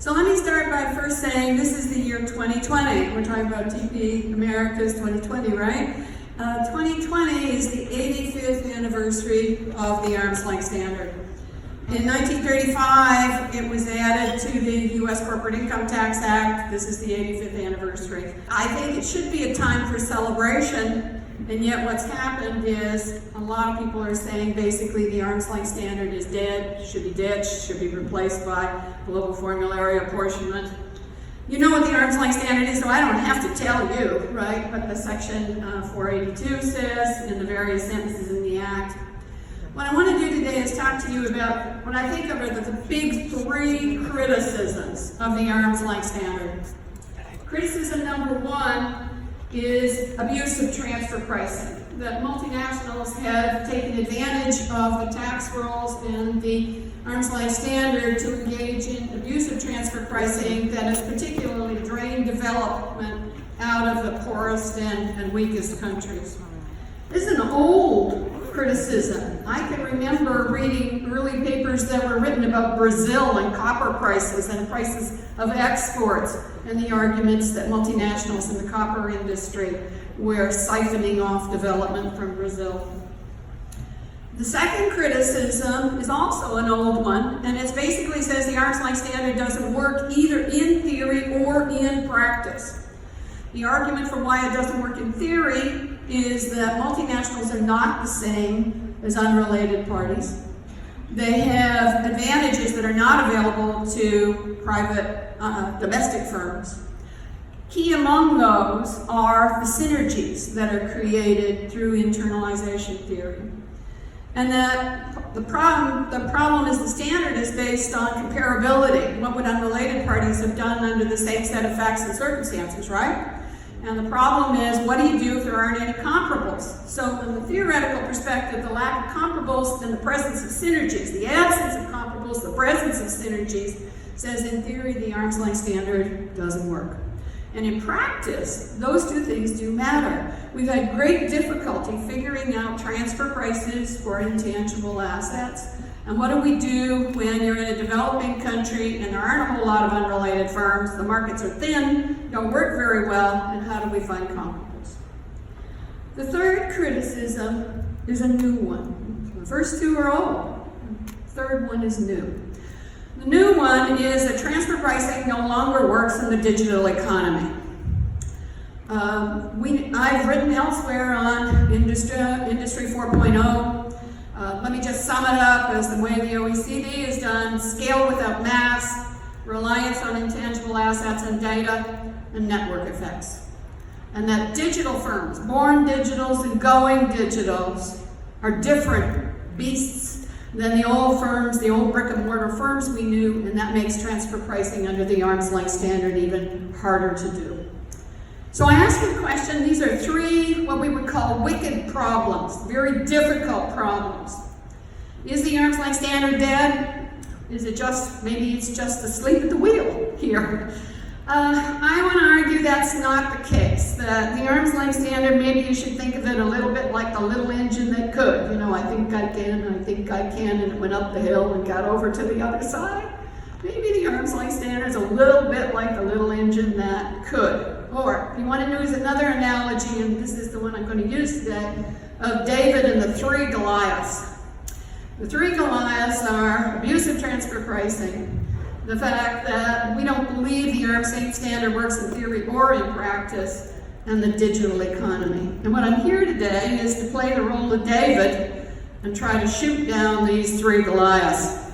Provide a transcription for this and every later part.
So let me start by first saying this is the year 2020. We're talking about TP America's 2020, right? 2020 is the 85th anniversary of the arm's length standard. In 1935, it was added to the U.S. Corporate Income Tax Act. This is the 85th anniversary. I think it should be a time for celebration, and yet what's happened is a lot of people are saying basically the arm's length standard is dead, should be ditched, should be replaced by global formulary apportionment. You know what the arm's length standard is, so I don't have to tell you, right? But the section 482 says in the various sentences in the Act. What I want to do today is talk to you about what I think of are the big three criticisms of the arm's length standard. Criticism number one is abusive transfer pricing, that multinationals have taken advantage of the tax rules and the arm's length standard to engage in abusive transfer pricing that has particularly drained development out of the poorest and weakest countries. This is an old criticism. I can remember reading early papers that were written about Brazil and copper prices and prices of exports and the arguments that multinationals in the copper industry were siphoning off development from Brazil. The second criticism is also an old one, and it basically says the arm's length standard doesn't work either in theory or in practice. The argument for why it doesn't work in theory is that multinationals are not the same as unrelated parties. They have advantages that are not available to private domestic firms. Key among those are the synergies that are created through internalization theory. And that the problem is the standard is based on comparability. What would unrelated parties have done under the same set of facts and circumstances, right? And the problem is, what do you do if there aren't any comparables? So from the theoretical perspective, the lack of comparables and the presence of synergies, the absence of comparables, the presence of synergies, says in theory the arm's length standard doesn't work. And in practice, those two things do matter. We've had great difficulty figuring out transfer prices for intangible assets. And what do we do when you're in a developing country and there aren't a whole lot of unrelated firms, the markets are thin, don't work very well, and how do we find comparables? The third criticism is a new one. The first two are old. The third one is new. The new one is that transfer pricing no longer works in the digital economy. I've written elsewhere on Industry 4.0. Let me just sum it up as the way the OECD is done: scale without mass, reliance on intangible assets and data, and network effects. And that digital firms, born digitals and going digitals, are different beasts than the old firms, the old brick and mortar firms we knew, and that makes transfer pricing under the arm's length standard even harder to do. So I ask you a question. These are three what we would call wicked problems, very difficult problems. Is the arm's length standard dead? Is it just, maybe it's just asleep at the wheel here? I want to argue that's not the case. That the arm's length standard, maybe you should think of it a little bit like the little engine that could. You know, I think I can, and it went up the hill and got over to the other side. Maybe the arm's length standard is a little bit like the little engine that could. Or, if you want to use another analogy, and this is the one I'm going to use today, of David and the three Goliaths. The three Goliaths are abusive transfer pricing, the fact that we don't believe the arm's length standard works in theory or in practice, and the digital economy. And what I'm here today is to play the role of David and try to shoot down these three Goliaths.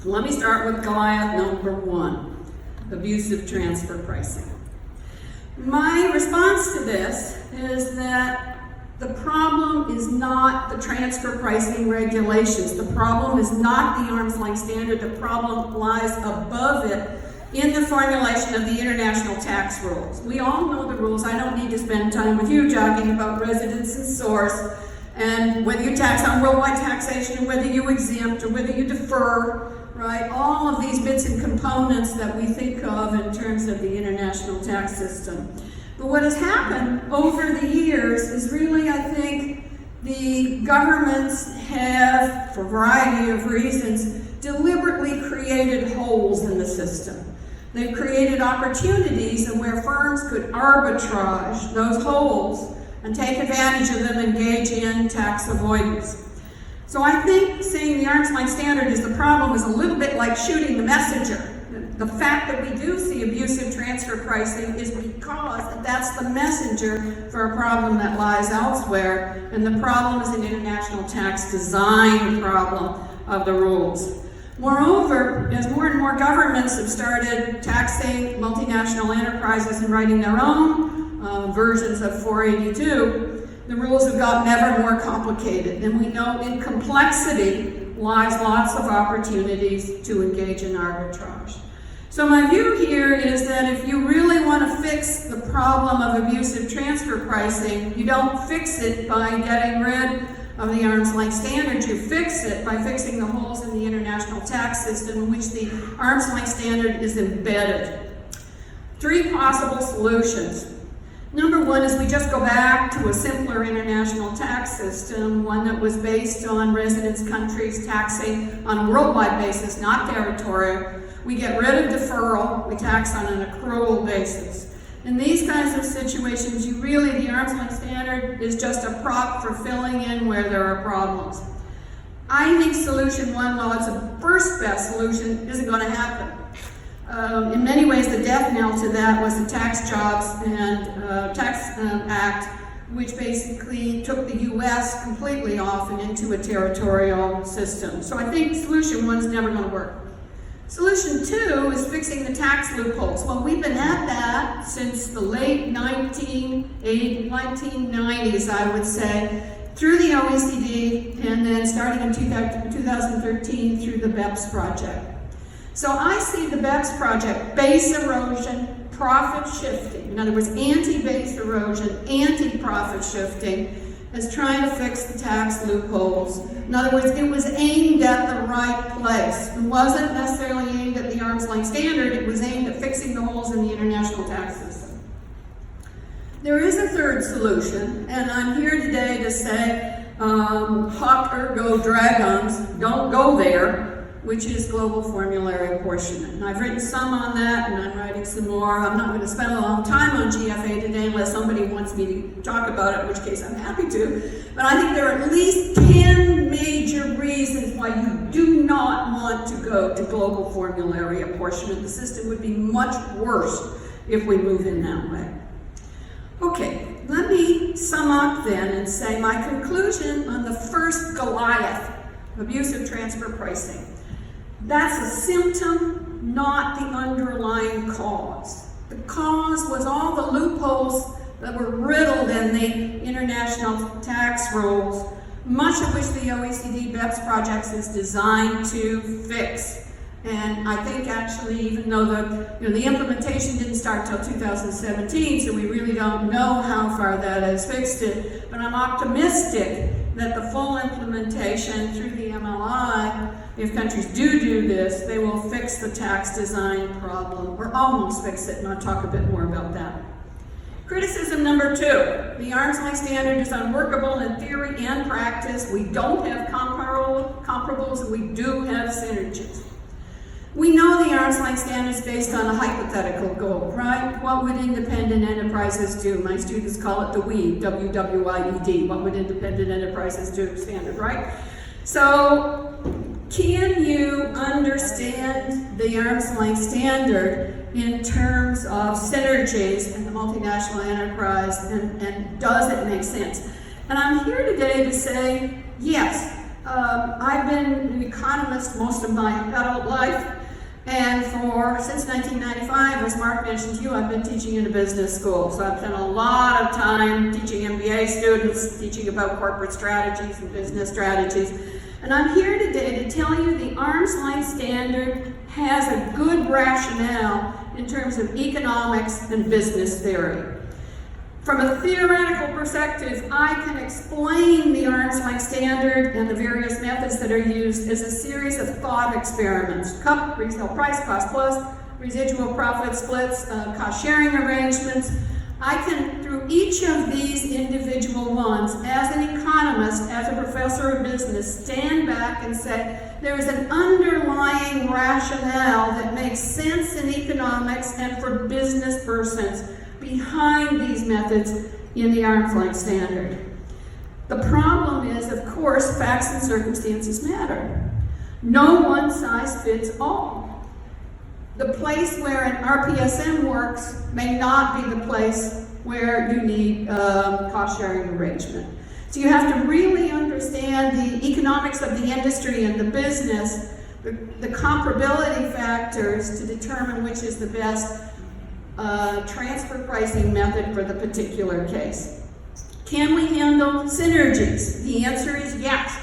Let me start with Goliath number one, abusive transfer pricing. My response to this is that the problem is not the transfer pricing regulations. The problem is not the arm's length standard. The problem lies above it in the formulation of the international tax rules. We all know the rules. I don't need to spend time with you talking about residence and source and whether you tax on worldwide taxation, whether you exempt or whether you defer, right? All of these bits and components that we think of in terms of the international tax system. But what has happened over the years is really, I think, the governments have, for a variety of reasons, deliberately created holes in the system. They've created opportunities where firms could arbitrage those holes and take advantage of them, engage in tax avoidance. So I think saying the arm's length standard is the problem is a little bit like shooting the messenger. The fact that we do see abusive transfer pricing is because that's the messenger for a problem that lies elsewhere, and the problem is an international tax design problem of the rules. Moreover, as more and more governments have started taxing multinational enterprises and writing their own versions of 482, the rules have gotten ever more complicated. And we know in complexity lies lots of opportunities to engage in arbitrage. So my view here is that if you really want to fix the problem of abusive transfer pricing, you don't fix it by getting rid of the arm's length standard. You fix it by fixing the holes in the international tax system in which the arm's length standard is embedded. 3 possible solutions. Number 1 is we just go back to a simpler international tax system, one that was based on residence countries taxing on a worldwide basis, not territorial. We get rid of deferral, we tax on an accrual basis. In these kinds of situations, the arm's length standard is just a prop for filling in where there are problems. I think solution 1, while it's a first best solution, isn't going to happen. In many ways, the death knell to that was the Tax Jobs and Tax Act, which basically took the U.S. completely off and into a territorial system. So I think solution 1 is never going to work. Solution 2 is fixing the tax loopholes. Well, we've been at that since the late 1990s, I would say, through the OECD, and then starting in 2013 through the BEPS project. So I see the BEPS project, base erosion, profit shifting. In other words, anti-base erosion, anti-profit shifting, as trying to fix the tax loopholes. In other words, it was aimed at the right place. It wasn't necessarily aimed at the arm's length standard, it was aimed at fixing the holes in the international tax system. There is a third solution, and I'm here today to say, hoc ergo dragons, don't go there, which is global formulary apportionment. And I've written some on that, and I'm writing some more. I'm not going to spend a long time on GFA today unless somebody wants me to talk about it, in which case I'm happy to. But I think there are at least 10 major reasons why you do not want to go to global formulary apportionment. The system would be much worse if we move in that way. Okay, let me sum up then and say my conclusion on the first Goliath, abusive transfer pricing. That's a symptom, not the underlying cause. The cause was all the loopholes that were riddled in the international tax rules, much of which the OECD BEPS project is designed to fix. And I think actually, even though the implementation didn't start till 2017, so we really don't know how far that has fixed it, but I'm optimistic that the full implementation through the MLI, if countries do this, they will fix the tax design problem, or almost fix it, and I'll talk a bit more about that. Criticism number 2, the arm's length standard is unworkable in theory and practice. We don't have comparables, and we do have synergies. We know the arm's length standard is based on a hypothetical goal, right? What would independent enterprises do? My students call it the WEED, W-W-I-E-D. What would independent enterprises do standard, right? So, can you understand the arm's length standard in terms of synergies in the multinational enterprise, and does it make sense? And I'm here today to say, yes. I've been an economist most of my adult life, and since 1995, as Mark mentioned to you, I've been teaching in a business school. So I've spent a lot of time teaching MBA students, teaching about corporate strategies and business strategies. And I'm here today to tell you the arm's length standard has a good rationale in terms of economics and business theory. From a theoretical perspective, I can explain the arm's length standard and the various methods that are used as a series of thought experiments. Retail price, cost plus, residual profit splits, cost sharing arrangements. I can, through each of these individual ones, as an economist, as a professor of business, stand back and say, there is an underlying rationale that makes sense in economics and for business persons behind these methods in the arm's length standard. The problem is, of course, facts and circumstances matter. No one size fits all. The place where an RPSM works may not be the place where you need cost-sharing arrangement. So you have to really understand the economics of the industry and the business, the comparability factors to determine which is the best transfer pricing method for the particular case. Can we handle synergies? The answer is yes.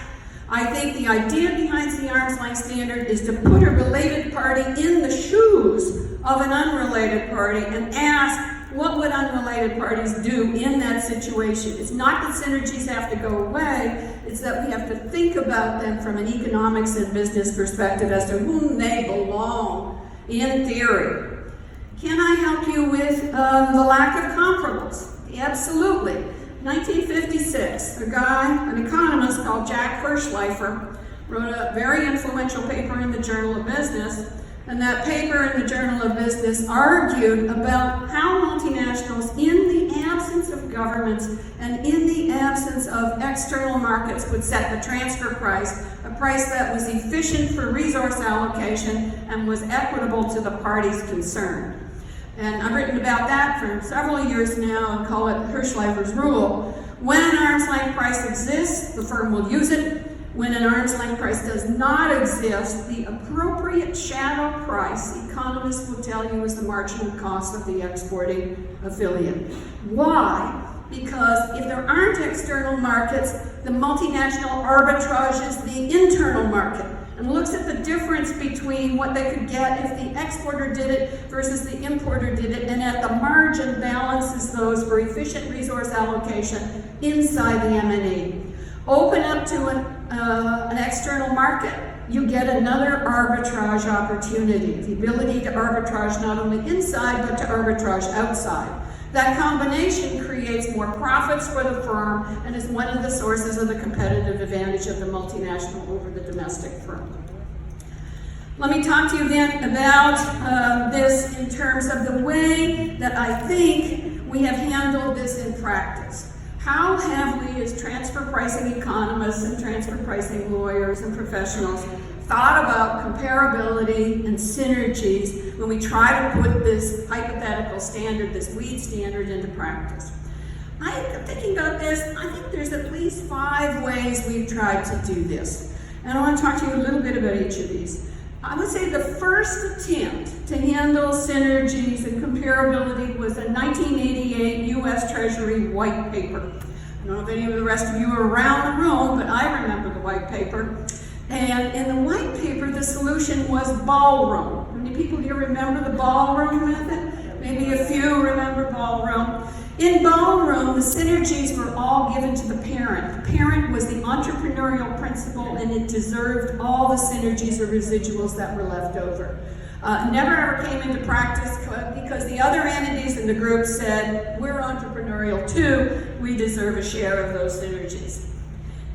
I think the idea behind the arm's length standard is to put a related party in the shoes of an unrelated party and ask, what would unrelated parties do in that situation? It's not that synergies have to go away, it's that we have to think about them from an economics and business perspective as to whom they belong in theory. Can I help you with the lack of comparables? Absolutely. 1956, a guy, an economist called Jack Hirschleifer, wrote a very influential paper in the Journal of Business, and that paper in the Journal of Business argued about how multinationals, in the absence of governments and in the absence of external markets, would set the transfer price, a price that was efficient for resource allocation and was equitable to the parties concerned. And I've written about that for several years now and call it Hirschleifer's rule. When an arm's length price exists, the firm will use it. When an arm's length price does not exist, the appropriate shadow price, economists will tell you, is the marginal cost of the exporting affiliate. Why? Because if there aren't external markets, the multinational arbitrages the internal market and looks at the difference between what they could get if the exporter did it versus the importer did it, and at the margin balances those for efficient resource allocation inside the M&E. Open up to an external market, you get another arbitrage opportunity, the ability to arbitrage not only inside but to arbitrage outside. That combination creates more profits for the firm and is one of the sources of the competitive advantage of the multinational over the domestic firm. Let me talk to you then about this in terms of the way that I think we have handled this in practice. How have we, as transfer pricing economists and transfer pricing lawyers and professionals, thought about comparability and synergies when we try to put this hypothetical standard, this weed standard, into practice? I'm thinking about this. I think there's at least 5 ways we've tried to do this. And I want to talk to you a little bit about each of these. I would say the first attempt to handle synergies and comparability was a 1988 U.S. Treasury white paper. I don't know if any of the rest of you are around the room, but I remember the white paper. And in the white paper, the solution was ballroom. How many people here remember the ballroom method? Maybe a few remember ballroom. In ballroom, the synergies were all given to the parent. The parent was the entrepreneurial principal, and it deserved all the synergies or residuals that were left over. Never ever came into practice because the other entities in the group said, we're entrepreneurial too, we deserve a share of those synergies.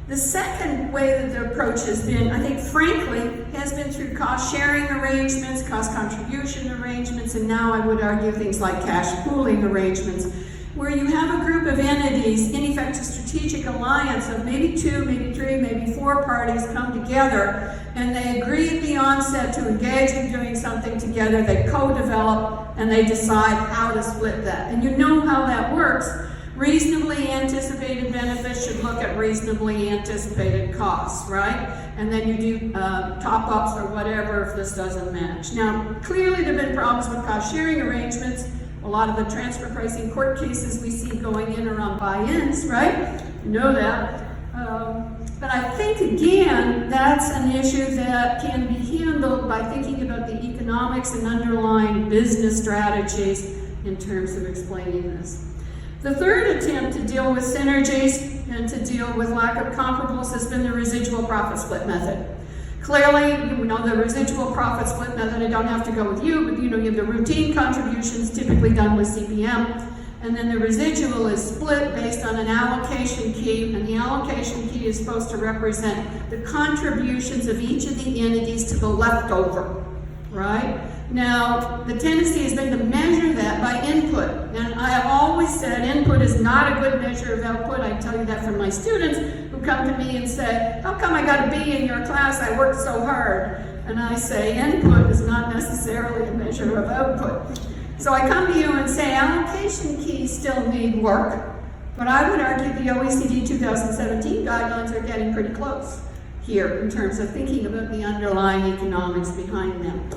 The second way that the approach has been, I think frankly, has been through cost-sharing arrangements, cost-contribution arrangements, and now I would argue things like cash pooling arrangements, where you have a group of entities, in effect a strategic alliance of maybe 2, maybe 3, maybe 4 parties come together, and they agree at the onset to engage in doing something together, they co-develop, and they decide how to split that. And you know how that works. Reasonably anticipated benefits should look at reasonably anticipated costs, right? And then you do top-ups or whatever if this doesn't match. Now, clearly there have been problems with cost-sharing arrangements. A lot of the transfer pricing court cases we see going in are on buy-ins, right? You know that. But I think, again, that's an issue that can be handled by thinking about the economics and underlying business strategies in terms of explaining this. The third attempt to deal with synergies and to deal with lack of comparables has been the residual profit split method. Clearly, you know the residual profit split method, I don't have to go with you, but you know you have the routine contributions typically done with CPM. and then the residual is split based on an allocation key, and the allocation key is supposed to represent the contributions of each of the entities to the leftover, right? Now, the tendency has been to measure that by input, and I have always said input is not a good measure of output. I tell you that from my students who come to me and say, how come I got a B in your class? I worked so hard. And I say, input is not necessarily a measure of output. So I come to you and say, allocation keys still need work, but I would argue the OECD 2017 guidelines are getting pretty close here in terms of thinking about the underlying economics behind them.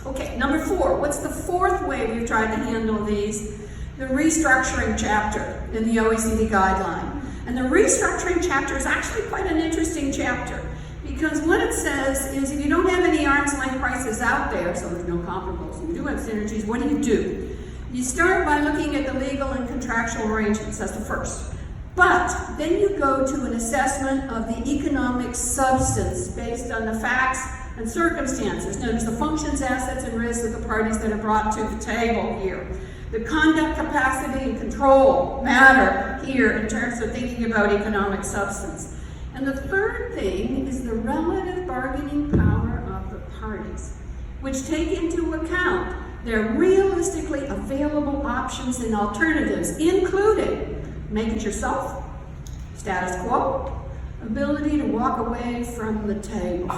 Okay, number 4, what's the fourth way we've tried to handle these? The restructuring chapter in the OECD guideline. And the restructuring chapter is actually quite an interesting chapter, because what it says is if you don't have any arm's length prices out there, so there's no comparables, you do have synergies, what do? You start by looking at the legal and contractual arrangements, that's the first. But then you go to an assessment of the economic substance based on the facts and circumstances. Notice the functions, assets, and risks of the parties that are brought to the table here. The conduct, capacity, and control matter here in terms of thinking about economic substance. And the third thing is the relative bargaining power of the parties, which take into account their realistically available options and alternatives, including make it yourself, status quo, ability to walk away from the table.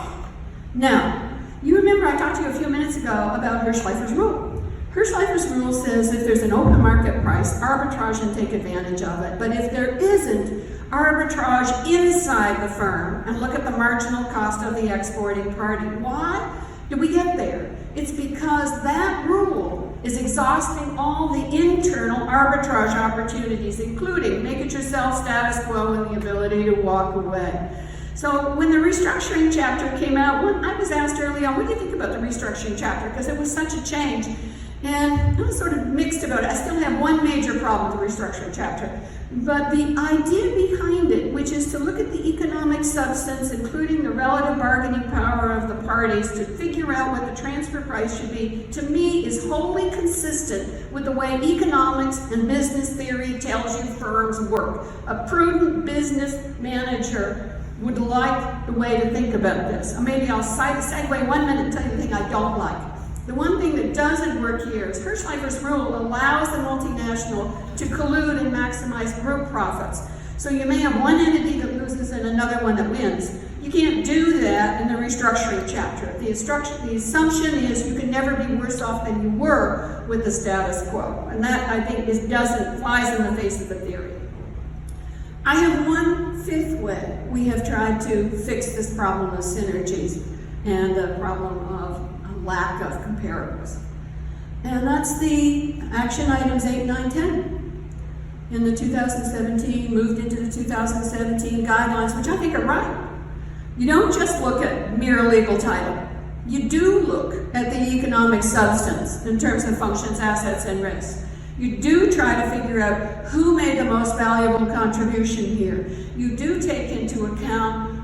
Now, you remember I talked to you a few minutes ago about Hirschleifer's rule. Hirschleifer's rule says if there's an open market price, arbitrage and take advantage of it. But if there isn't, arbitrage inside the firm and look at the marginal cost of the exporting party. Why did we get there? It's because that rule is exhausting all the internal arbitrage opportunities, including make it yourself, status quo, and the ability to walk away. So when the restructuring chapter came out, I was asked early on, what do you think about the restructuring chapter? Because it was such a change. And I was sort of mixed about it. I still have one major problem with the restructuring chapter. But the idea behind it, which is to look at the economic substance, including the relative bargaining power of the parties, to figure out what the transfer price should be, to me is wholly consistent with the way economics and business theory tells you firms work. A prudent business manager would like the way to think about this. Or maybe I'll segue 1 minute and tell you the thing I don't like. The one thing that doesn't work here is Hirschleifer's rule allows the multinational to collude and maximize group profits. So you may have one entity that loses and another one that wins. You can't do that in the restructuring chapter. The assumption is you can never be worse off than you were with the status quo. And that, I think, flies in the face of the theory. I have one fifth way we have tried to fix this problem of synergies and the problem of lack of comparables. And that's the action items 8, 9, 10 in the 2017, moved into the 2017 guidelines, which I think are right. You don't just look at mere legal title. You do look at the economic substance in terms of functions, assets, and risks. You do try to figure out who made the most valuable contribution here. You do take into account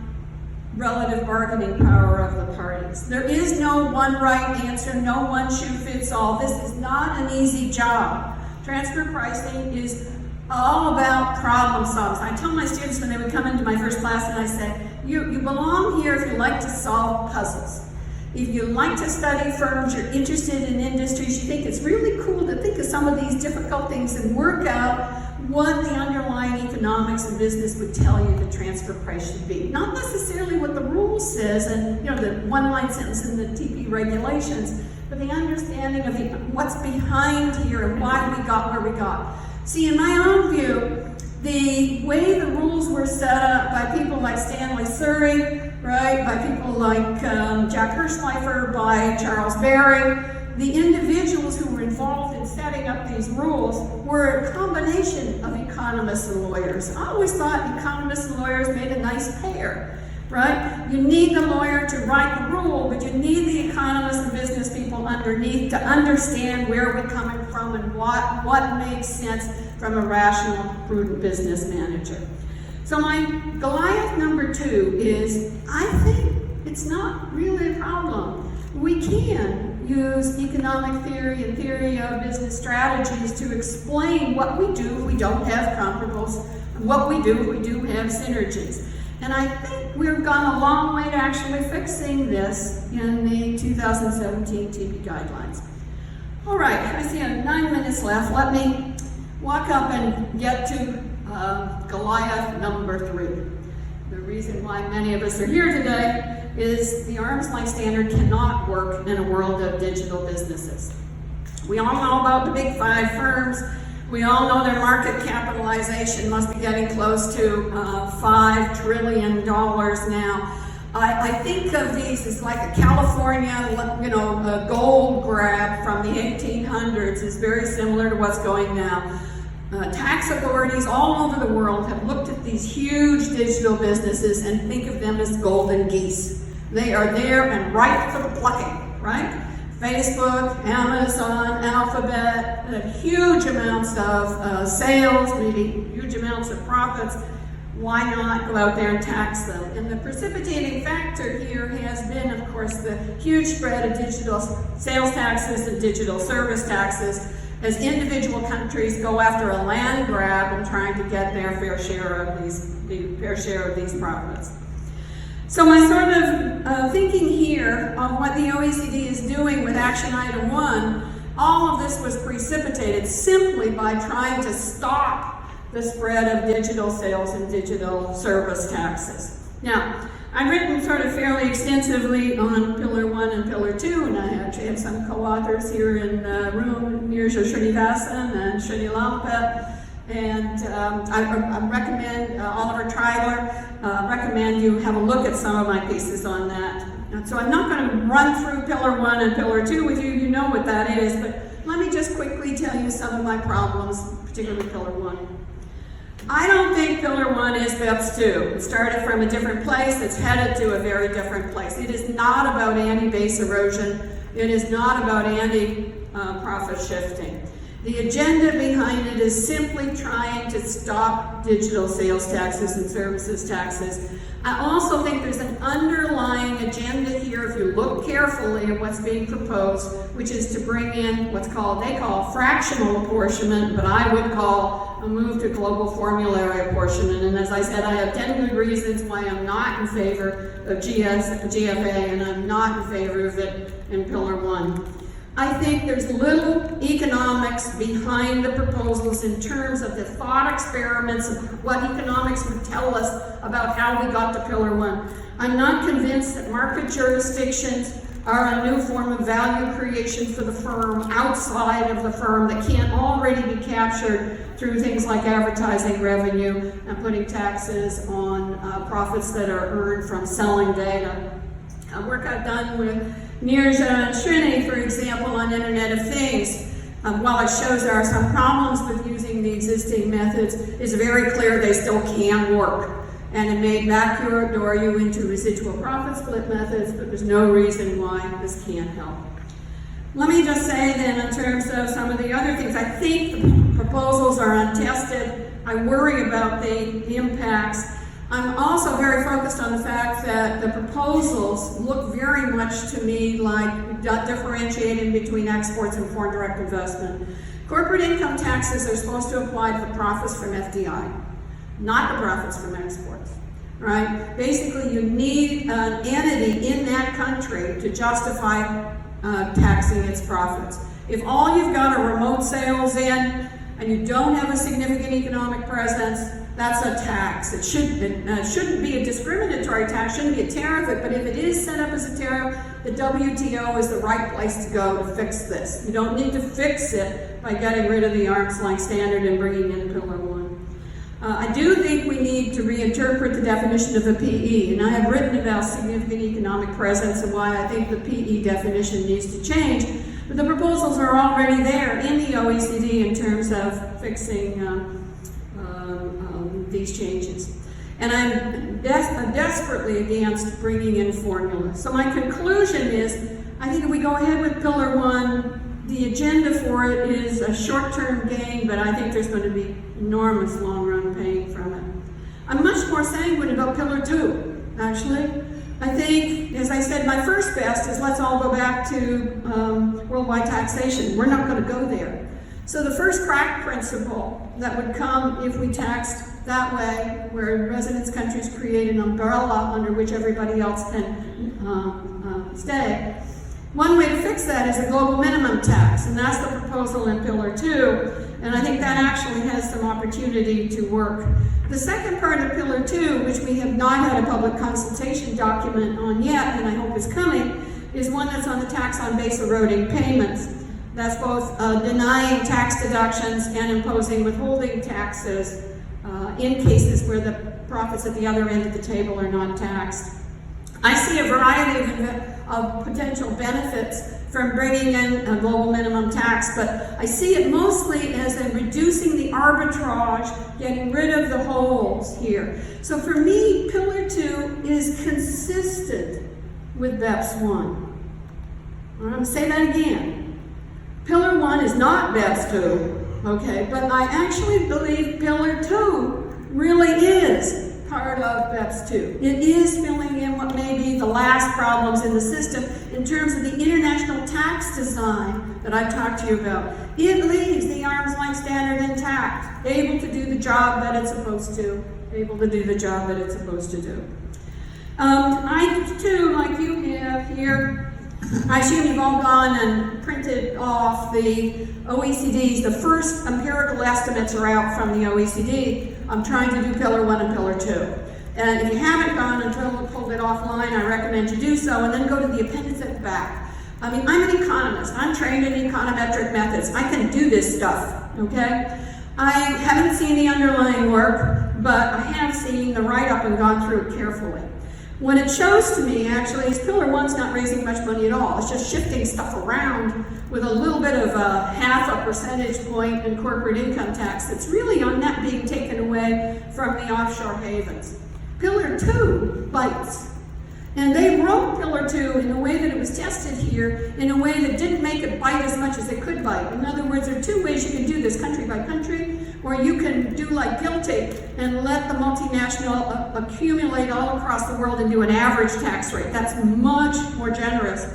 relative bargaining power of the parties. There is no one right answer, no one shoe fits all. This is not an easy job. Transfer pricing is all about problem solving. I tell my students when they would come into my first class and I say, you belong here if you like to solve puzzles. If you like to study firms, you're interested in industries, you think it's really cool to think of some of these difficult things and work out what the underlying economics and business would tell you the transfer price should be. Not necessarily what the rule says and the one-line sentence in the TP regulations, but the understanding of what's behind here and why we got where we got. See, in my own view, the way the rules were set up by people like Stanley Surrey, right, by people like Jack Hirschleifer, by Charles Baring, the individuals who were involved in setting up these rules were a combination of economists and lawyers. I always thought economists and lawyers made a nice pair, right? You need the lawyer to write the rule, but you need the economists and business people underneath to understand where we're coming from and what makes sense from a rational, prudent business manager. So my Goliath number 2 is, I think it's not really a problem. We can use economic theory and theory of business strategies to explain what we do if we don't have comparables, and what we do if we do have synergies. And I think we've gone a long way to actually fixing this in the 2017 TP guidelines. All right, I see 9 minutes left. Let me walk up and get to Goliath number 3. The reason why many of us are here today is the arm's length standard cannot work in a world of digital businesses. We all know about the big 5 firms. We all know their market capitalization must be getting close to $5 trillion now. I think of these as like a California, a gold grab from the 1800s is very similar to what's going now. Tax authorities all over the world have looked at these huge digital businesses and think of them as golden geese. They are there and ripe for the plucking, right? Facebook, Amazon, Alphabet, huge amounts of sales, maybe huge amounts of profits. Why not go out there and tax them? And the precipitating factor here has been, of course, the huge spread of digital sales taxes and digital service taxes as individual countries go after a land grab and trying to get their fair share of these profits. So my sort of thinking here of what the OECD is doing with Action Item 1, all of this was precipitated simply by trying to stop the spread of digital sales and digital service taxes. Now, I've written sort of fairly extensively on Pillar 1 and Pillar 2, and I actually have some co-authors here in the room, Nirja Srinivasan and Shrini Lampet, and I recommend, Oliver Treiler, recommend you have a look at some of my pieces on that. And so I'm not going to run through Pillar 1 and Pillar 2 with you, you know what that is, but let me just quickly tell you some of my problems, particularly Pillar 1. I don't think Pillar 1 is BEPS 2. It started from a different place, it's headed to a very different place. It is not about anti-base erosion, it is not about anti-profit shifting. The agenda behind it is simply trying to stop digital sales taxes and services taxes. I also think there's an underlying agenda here, if you look carefully at what's being proposed, which is to bring in what's they call fractional apportionment, but I would call a move to global formulary apportionment. And as I said, I have 10 good reasons why I'm not in favor of GFA, and I'm not in favor of it in Pillar 1. I think there's little economics behind the proposals in terms of the thought experiments of what economics would tell us about how we got to Pillar 1. I'm not convinced that market jurisdictions are a new form of value creation for the firm outside of the firm that can't already be captured through things like advertising revenue and putting taxes on profits that are earned from selling data. Work I've done with Nirja and Shrini, for example, on Internet of Things, while it shows there are some problems with using the existing methods, it's very clear they still can work. And it may backdoor you into residual profit split methods, but there's no reason why this can't help. Let me just say then, in terms of some of the other things, I think the proposals are untested. I worry about the impacts. I'm also very focused on the fact that the proposals look very much to me like differentiating between exports and foreign direct investment. Corporate income taxes are supposed to apply to the profits from FDI, not the profits from exports, right? Basically, you need an entity in that country to justify taxing its profits. If all you've got are remote sales in and you don't have a significant economic presence, that's a tax. It shouldn't be a discriminatory tax, shouldn't be a tariff, but if it is set up as a tariff, the WTO is the right place to go to fix this. You don't need to fix it by getting rid of the arm's length standard and bringing in Pillar 1. I do think we need to reinterpret the definition of a PE, and I have written about significant economic presence and why I think the PE definition needs to change, but the proposals are already there in the OECD in terms of fixing these changes. And I'm desperately against bringing in formulas. So my conclusion is, I think if we go ahead with Pillar 1, the agenda for it is a short-term gain, but I think there's going to be enormous long-run pain from it. I'm much more sanguine about Pillar 2, actually. I think, as I said, my first best is let's all go back to worldwide taxation. We're not going to go there. So the first crack principle that would come if we taxed that way, where residence countries create an umbrella under which everybody else can stay. One way to fix that is a global minimum tax, and that's the proposal in Pillar 2, and I think that actually has some opportunity to work. The second part of Pillar 2, which we have not had a public consultation document on yet, and I hope is coming, is one that's on the tax on base eroding payments. That's both denying tax deductions and imposing withholding taxes in cases where the profits at the other end of the table are not taxed. I see a variety of potential benefits from bringing in a global minimum tax, but I see it mostly as in reducing the arbitrage, getting rid of the holes here. So for me, Pillar 2 is consistent with BEPS 1. I'm going to say that again. Pillar 1 is not BEPS 2, okay, but I actually believe Pillar 2 really is part of BEPS 2. It is filling in what may be the last problems in the system in terms of the international tax design that I've talked to you about. It leaves the arm's length standard intact, able to do the job that it's supposed to, I too, like you have here, I assume you've all gone and printed off the OECD's, the first empirical estimates are out from the OECD. I'm trying to do Pillar 1 and Pillar 2. And if you haven't gone and pulled it offline, I recommend you do so, and then go to the appendix at the back. I mean, I'm an economist. I'm trained in econometric methods. I can do this stuff, okay? I haven't seen the underlying work, but I have seen the write-up and gone through it carefully. What it shows to me, actually, is Pillar 1's not raising much money at all. It's just shifting stuff around with a little bit of a half a percentage point in corporate income tax that's really on net being taken away from the offshore havens. Pillar 2 bites. And they wrote Pillar 2 in a way that it was tested here, in a way that didn't make it bite as much as it could bite. In other words, there are two ways you can do this, country by country, or you can do like guilty and let the multinational accumulate all across the world and do an average tax rate. That's much more generous.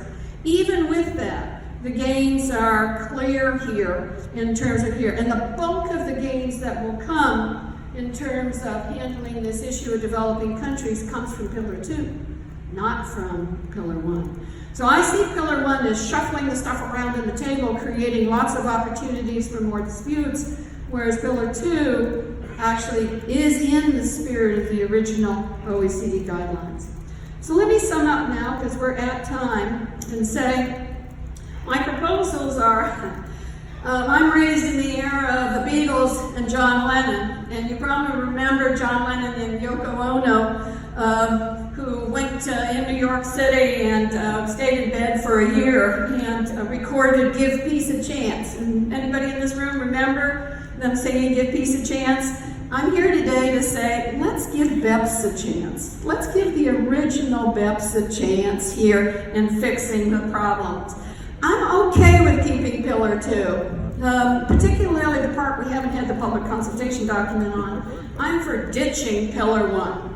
Even with that, the gains are clear here in terms of here. And the bulk of the gains that will come in terms of handling this issue of developing countries comes from Pillar 2. Not from Pillar 1. So I see Pillar 1 as shuffling the stuff around in the table, creating lots of opportunities for more disputes, whereas Pillar 2 actually is in the spirit of the original OECD guidelines. So let me sum up now, because we're at time, and say my proposals are, I'm raised in the era of the Beatles and John Lennon, and you probably remember John Lennon and Yoko Ono, who went in New York City and stayed in bed for a year and recorded Give Peace a Chance. And anybody in this room remember them saying Give Peace a Chance? I'm here today to say, let's give BEPS a chance. Let's give the original BEPS a chance here in fixing the problems. I'm okay with keeping Pillar 2, particularly the part we haven't had the public consultation document on. I'm for ditching Pillar 1.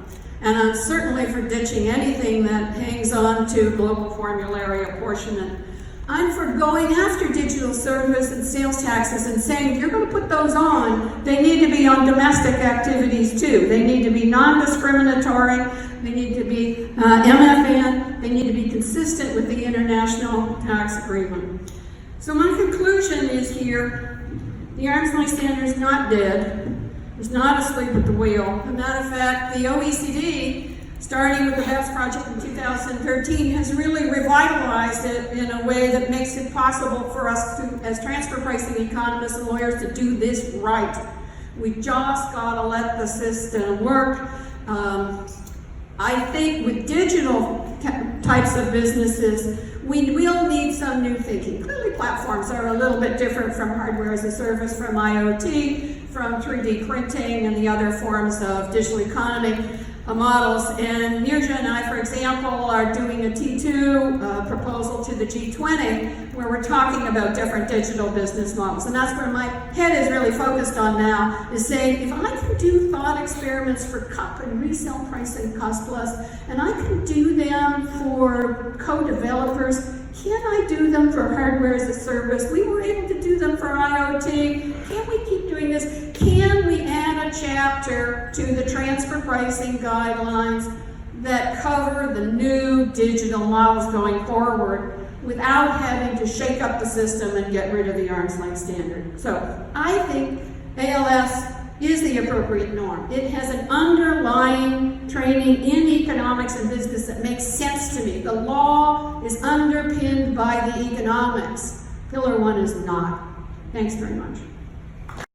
And I'm certainly for ditching anything that hangs on to global formulary apportionment. I'm for going after digital service and sales taxes and saying, if you're going to put those on, they need to be on domestic activities too. They need to be non-discriminatory, they need to be MFN, they need to be consistent with the international tax agreement. So my conclusion is here, the arm's length standard is not dead. It's not asleep at the wheel. As a matter of fact, the OECD, starting with the BEPS project in 2013, has really revitalized it in a way that makes it possible for us to, as transfer pricing economists and lawyers, to do this right. We just gotta let the system work. I think with digital types of businesses, we will need some new thinking. Clearly platforms are a little bit different from hardware as a service, from IoT, from 3D printing and the other forms of digital economy. models. And Mirja and I, for example, are doing a T2 proposal to the G20 where we're talking about different digital business models. And that's where my head is really focused on now, is saying, if I can do thought experiments for cup and resale pricing cost plus, and I can do them for co-developers, can I do them for hardware as a service? We were able to do them for IoT. Can we keep doing this? Can we add a chapter to the transfer pricing guidelines that cover the new digital models going forward without having to shake up the system and get rid of the arm's length standard? So I think ALS is the appropriate norm. It has an underlying training in economics and business that makes sense to me. The law is underpinned by the economics. Pillar 1 is not. Thanks very much.